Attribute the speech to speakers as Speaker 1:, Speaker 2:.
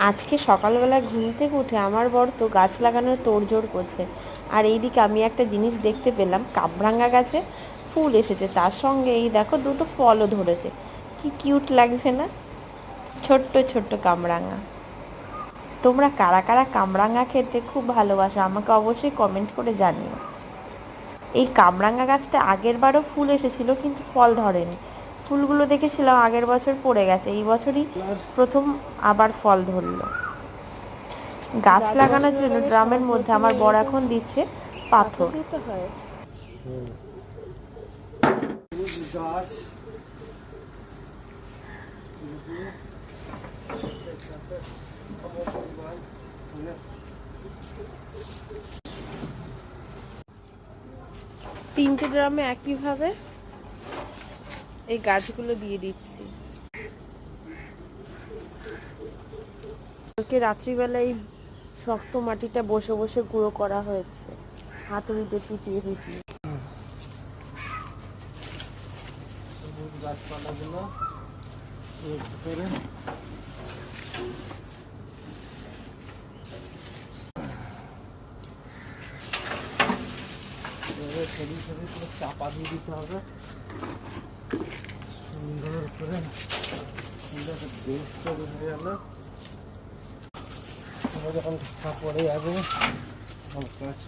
Speaker 1: আজকে সকালবেলায় ঘুম থেকে উঠে আমার বর তো গাছ লাগানোর তোড়জোড় করছে। আর এইদিকে আমি একটা জিনিস দেখতে পেলাম, কামরাঙা গাছে ফুল এসেছে, তার সঙ্গে এই দেখো দুটো ফলও ধরেছে। কি কিউট লাগছে না? ছোট্ট ছোট্ট কামরাঙা। তোমরা কারা কারা কামরাঙা খেতে খুব ভালোবাসো আমাকে অবশ্যই কমেন্ট করে জানিও। এই কামরাঙা গাছটা আগের বারও ফুল এসেছিল কিন্তু ফল ধরেনি। ফুলগুলো দেখেছিলাম আগের বছর পড়ে গেছে, এই বছরই প্রথম আবার ফল ধরলো। গাছ লাগানোর জন্য ড্রামের মধ্যে আমার বর এখন দিচ্ছে পাথর দিতে হয়।
Speaker 2: গাছ
Speaker 1: 3টে ড্রামে একইভাবে এই গাছগুলো দিয়ে দিচ্ছি। কালকে রাত্রিবেলা এই শক্ত মাটিটা বসে বসে গুঁড়ো করা হয়েছে হাতুড়িতে পিটিয়ে পিটিয়ে।
Speaker 2: গাছপালাগুলো করে ছড়ি ছড়ি করে চাপা দিয়ে দিতে হবে সুন্দর করে। সুন্দর বেশ তৈরি হয়ে গেল। যখন ঢাকা পড়ে যাবে কাজ